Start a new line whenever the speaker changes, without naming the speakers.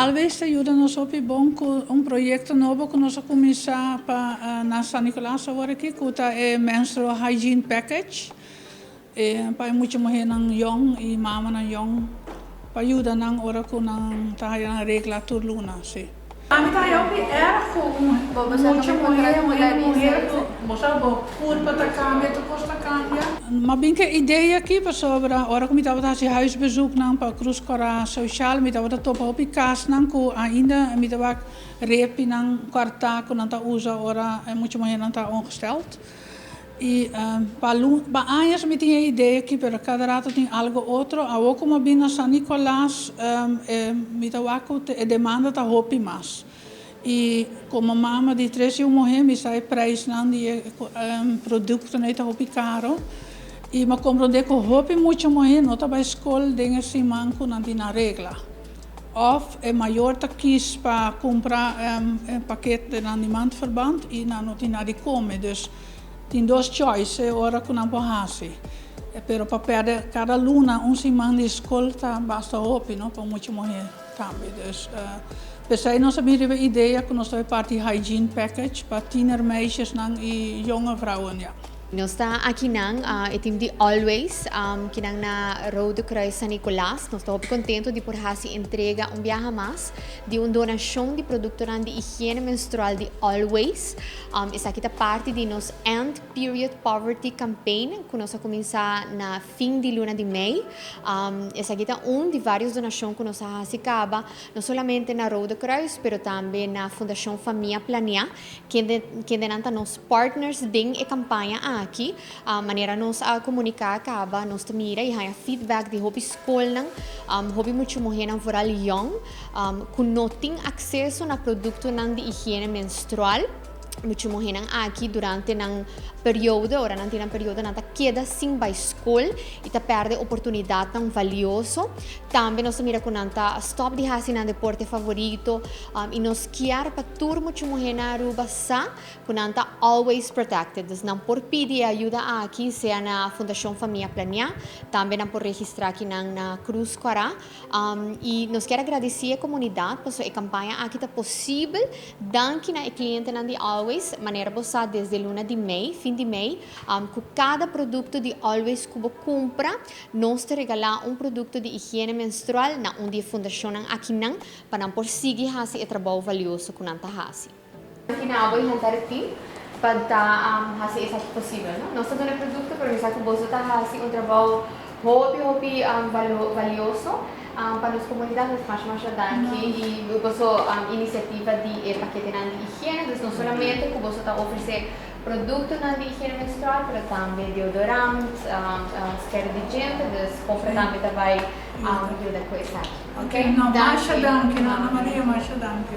Always ajuda-nos op bom com projeto novo que nós começar para na São Nicolás agora aqui, que é menstrual hygiene package. Para muito morrer nang yong e mama nang yong, para ajuda nang ora com nang tayo nang regla turluna se. Kami tayo pi ergo muito mulher moça bo culpa ta cambia tu costa cambia. Maar ben ik ideeën aqui para sobre ora como estava a huisbezoek nang para cruz cora social, me estava top op kaas nang ko ainda me estava repi nang quarta ko nang ta usa ora muito mulher nang ta ongesteld. E para anos me tinha ideia que para cada rato tem algo outro. A o como bem na São Nicolás me estava com a demanda da roupa mais. E como mama de 3 anos morrer me sai preço não de produto não é roupa caro. E me compreender que roupa muito morrer não tá para escola dengue se manco não tem na regra. Of é maior tá quis para comprar paquete de animantverband e não tem nada de comer. Dus tem duas choices, ora que não pode pero para perder cada luna semana de escola tá basta roupa, não para muito morrer também. Dus pensei nós hebben a ideia que nós temos parte hygiene package para tienermeisjes e jonge vrouwen, ja.
Nós está aqui nang itim de Always que nang na Rode Kruis San Nicolás. Nós estamos contentes de por hasi entrega viaje mais de donação de produto de higiene menstrual de Always. Essa aqui é parte de nos End Period Poverty Campaign que nós começar na fim de luna de Mei. Essa aqui é de várias donações que nós hasi acaba não somente na Rode Kruis, pero também na Fundação Família Planear que denanta nos partners ding e campanha aqui, a maneira nos a comunicar acaba, nos mira e há feedback de hobby school nang, hobby muito morrer nang foral young, com não tem acesso na produto nang de higiene menstrual, muito morrer nang aqui durante nang período, ora não tem um período nang queda sem by school e tá perde oportunidade nang valioso. Também nos mira com nanta stop de hasi nang deporte favorito e nos quer para tur muito morrer na Aruba sa com nanta always protected. Dus não por pedir ajuda aqui seja na Fundação Família Planear, também não por registrar aqui na Cruz Corá e nos quer agradecer a comunidade por sua campanha aqui tá possível, danke na cliente nang de Always, maneira bossa desde luna de Mei, fim de Mei, com cada produto de Always que você compra, nós te regalar produto de higiene menstrual na onde a fundação aqui não, para não por seguir hasi e trabalho valioso com nanta hasi. Aqui na aboy ng tariti, para hasi isa possível, não? Nós temos produto para isa que você tá hasi trabalho hobby valioso. Para as comunidades mais danke e a iniciativa de paquete de higiene, não somente que você está oferecer produto de higiene menstrual, mas também deodorante, scare de gente, então compra também vai ajuda com isso aqui, ok?
Não, mais danke, Ana Maria, mais danke.